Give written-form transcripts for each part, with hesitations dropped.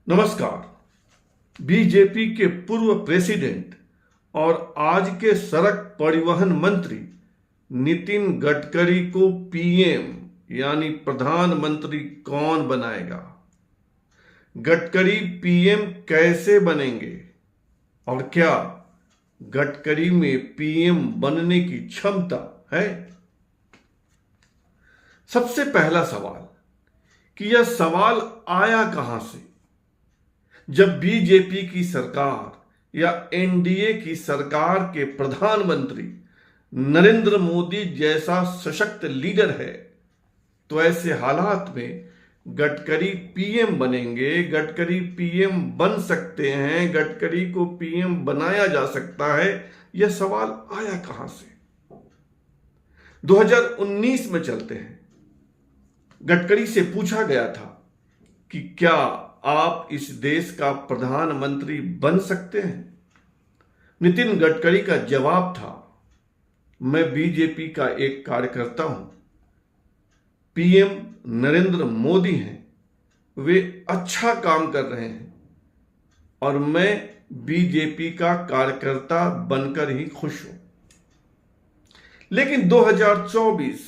नमस्कार। बीजेपी के पूर्व प्रेसिडेंट और आज के सड़क परिवहन मंत्री नितिन गडकरी को पीएम यानी प्रधानमंत्री कौन बनाएगा? गडकरी पीएम कैसे बनेंगे और क्या गडकरी में पीएम बनने की क्षमता है? सबसे पहला सवाल कि यह सवाल आया कहां से? जब बीजेपी की सरकार या एनडीए की सरकार के प्रधानमंत्री नरेंद्र मोदी जैसा सशक्त लीडर है, तो ऐसे हालात में गडकरी पीएम बनेंगे, गडकरी पीएम बन सकते हैं, गडकरी को पीएम बनाया जा सकता है। यह सवाल आया कहां से? 2019 में चलते हैं। गडकरी से पूछा गया था कि क्या आप इस देश का प्रधानमंत्री बन सकते हैं? नितिन गडकरी का जवाब था, मैं बीजेपी का एक कार्यकर्ता हूं, पीएम नरेंद्र मोदी हैं, वे अच्छा काम कर रहे हैं और मैं बीजेपी का कार्यकर्ता बनकर ही खुश हूं। लेकिन 2024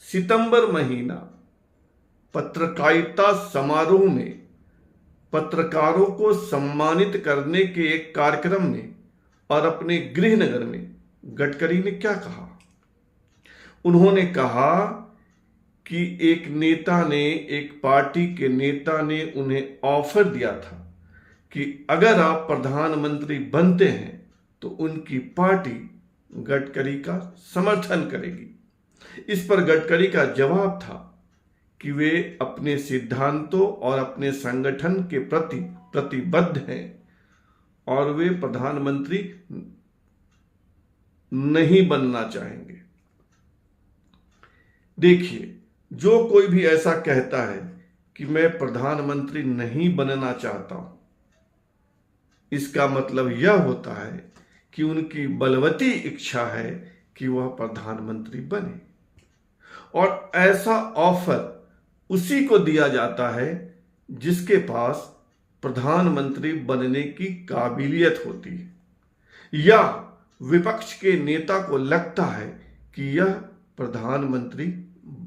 सितंबर महीना पत्रकारिता समारोह में पत्रकारों को सम्मानित करने के एक कार्यक्रम में और अपने गृहनगर में गडकरी ने क्या कहा? उन्होंने कहा कि एक पार्टी के नेता ने उन्हें ऑफर दिया था कि अगर आप प्रधानमंत्री बनते हैं तो उनकी पार्टी गडकरी का समर्थन करेगी। इस पर गडकरी का जवाब था कि वे अपने सिद्धांतों और अपने संगठन के प्रति प्रतिबद्ध हैं और वे प्रधानमंत्री नहीं बनना चाहेंगे। देखिए, जो कोई भी ऐसा कहता है कि मैं प्रधानमंत्री नहीं बनना चाहता हूं, इसका मतलब यह होता है कि उनकी बलवती इच्छा है कि वह प्रधानमंत्री बने, और ऐसा ऑफर उसी को दिया जाता है जिसके पास प्रधानमंत्री बनने की काबिलियत होती है या विपक्ष के नेता को लगता है कि यह प्रधानमंत्री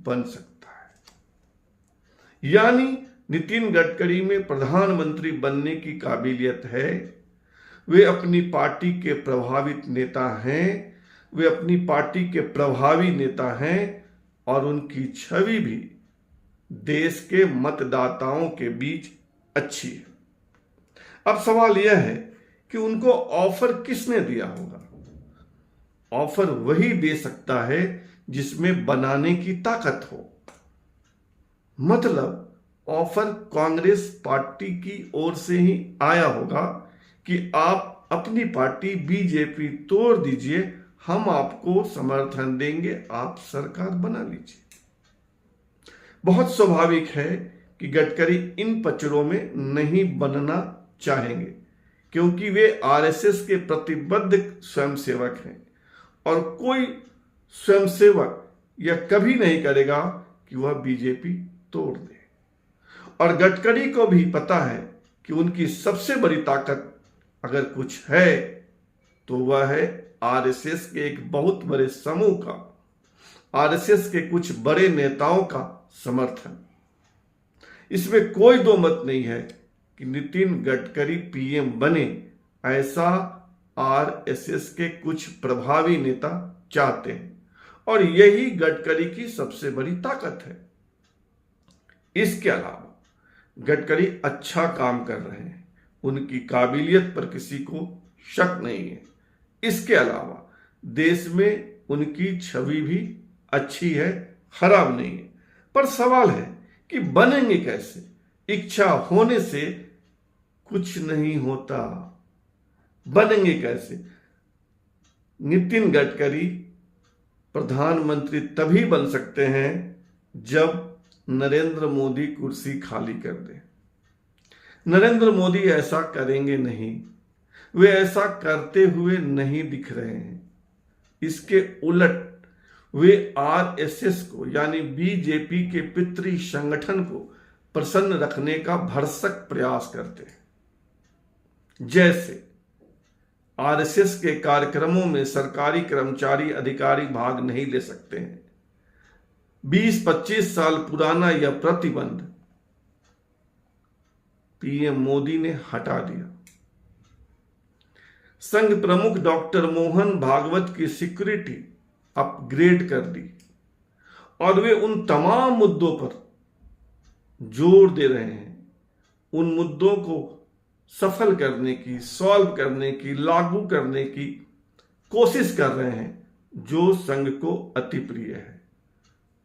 बन सकता है। यानी नितिन गडकरी में प्रधानमंत्री बनने की काबिलियत है। वे अपनी पार्टी के प्रभावित नेता हैं, वे अपनी पार्टी के प्रभावी नेता हैं और उनकी छवि भी देश के मतदाताओं के बीच अच्छी है। अब सवाल यह है कि उनको ऑफर किसने दिया होगा? ऑफर वही दे सकता है जिसमें बनाने की ताकत हो। मतलब ऑफर कांग्रेस पार्टी की ओर से ही आया होगा कि आप अपनी पार्टी बीजेपी तोड़ दीजिए, हम आपको समर्थन देंगे, आप सरकार बना लीजिए। बहुत स्वाभाविक है कि गडकरी इन पचड़ों में नहीं बनना चाहेंगे, क्योंकि वे आरएसएस के प्रतिबद्ध स्वयंसेवक हैं और कोई स्वयंसेवक यह कभी नहीं करेगा कि वह बीजेपी तोड़ दे। और गडकरी को भी पता है कि उनकी सबसे बड़ी ताकत अगर कुछ है तो वह है आरएसएस के एक बहुत बड़े समूह का, आरएसएस के कुछ बड़े नेताओं का समर्थन। इसमें कोई दो मत नहीं है कि नितिन गडकरी पीएम बने, ऐसा आरएसएस के कुछ प्रभावी नेता चाहते हैं और यही गडकरी की सबसे बड़ी ताकत है। इसके अलावा गडकरी अच्छा काम कर रहे हैं, उनकी काबिलियत पर किसी को शक नहीं है। इसके अलावा देश में उनकी छवि भी अच्छी है, खराब नहीं है। पर सवाल है कि बनेंगे कैसे? इच्छा होने से कुछ नहीं होता। बनेंगे कैसे? नितिन गडकरी प्रधानमंत्री तभी बन सकते हैं जब नरेंद्र मोदी कुर्सी खाली कर दे। नरेंद्र मोदी ऐसा करेंगे नहीं, वे ऐसा करते हुए नहीं दिख रहे हैं। इसके उलट वे आरएसएस को यानी बीजेपी के पितृ संगठन को प्रसन्न रखने का भरसक प्रयास करते हैं। जैसे आरएसएस के कार्यक्रमों में सरकारी कर्मचारी अधिकारी भाग नहीं ले सकते हैं। 20-25 साल पुराना यह प्रतिबंध पीएम मोदी ने हटा दिया। संघ प्रमुख डॉक्टर मोहन भागवत की सिक्योरिटी अपग्रेड कर दी और वे उन तमाम मुद्दों पर जोर दे रहे हैं, उन मुद्दों को सफल करने की, सॉल्व करने की, लागू करने की कोशिश कर रहे हैं जो संघ को अति प्रिय है।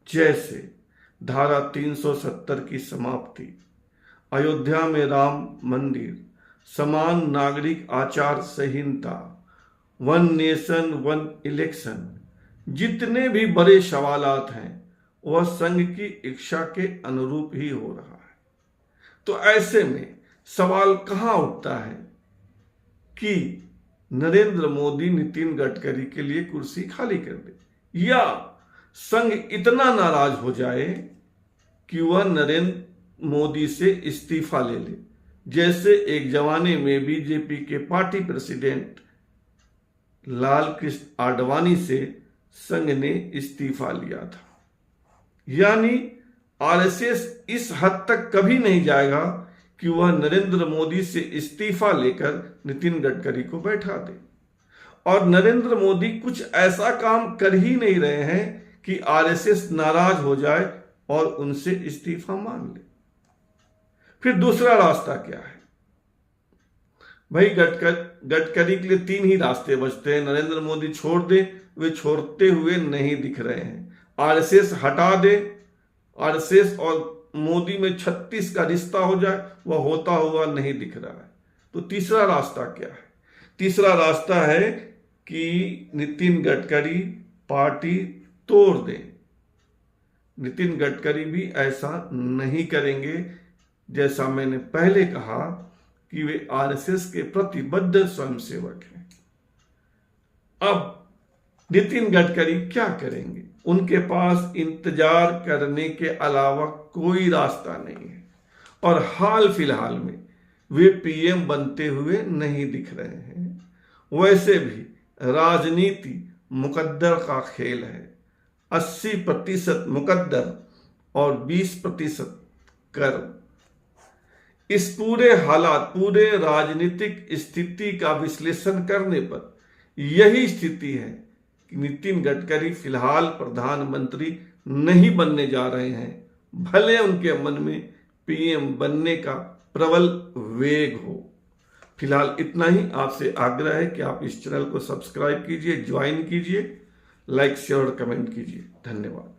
जैसे धारा 370 की समाप्ति, अयोध्या में राम मंदिर, समान नागरिक आचार संहिता, वन नेशन वन इलेक्शन, जितने भी बड़े सवालात हैं वह संघ की इच्छा के अनुरूप ही हो रहा है। तो ऐसे में सवाल कहां उठता है कि नरेंद्र मोदी नितिन गडकरी के लिए कुर्सी खाली कर दे, या संघ इतना नाराज हो जाए कि वह नरेंद्र मोदी से इस्तीफा ले ले, जैसे एक जमाने में बीजेपी के पार्टी प्रेसिडेंट लाल कृष्ण आडवाणी से संघ ने इस्तीफा लिया था। यानी आरएसएस इस हद तक कभी नहीं जाएगा कि वह नरेंद्र मोदी से इस्तीफा लेकर नितिन गडकरी को बैठा दे, और नरेंद्र मोदी कुछ ऐसा काम कर ही नहीं रहे हैं कि आरएसएस नाराज हो जाए और उनसे इस्तीफा मांग ले। फिर दूसरा रास्ता क्या है भाई? गडकरी के लिए 3 ही रास्ते बचते हैं। नरेंद्र मोदी छोड़ दे, वे छोड़ते हुए नहीं दिख रहे हैं। आरएसएस हटा दे, आरएसएस और मोदी में 36 का रिश्ता हो जाए, वह होता हुआ नहीं दिख रहा है। तो तीसरा रास्ता क्या है? तीसरा रास्ता है कि नितिन गडकरी पार्टी तोड़ दे। नितिन गडकरी भी ऐसा नहीं करेंगे। जैसा मैंने पहले कहा कि वे आरएसएस के प्रतिबद्ध स्वयंसेवक हैं। अब नितिन गडकरी क्या करेंगे? उनके पास इंतजार करने के अलावा कोई रास्ता नहीं है, और हाल फिलहाल में वे पीएम बनते हुए नहीं दिख रहे हैं। वैसे भी राजनीति मुकद्दर का खेल है। 80% मुकद्दर और 20% कर्म। इस पूरे हालात, पूरे राजनीतिक स्थिति का विश्लेषण करने पर यही स्थिति है कि नितिन गडकरी फिलहाल प्रधानमंत्री नहीं बनने जा रहे हैं, भले उनके मन में पीएम बनने का प्रबल वेग हो। फिलहाल इतना ही। आपसे आग्रह है कि आप इस चैनल को सब्सक्राइब कीजिए, ज्वाइन कीजिए, लाइक शेयर और कमेंट कीजिए। धन्यवाद।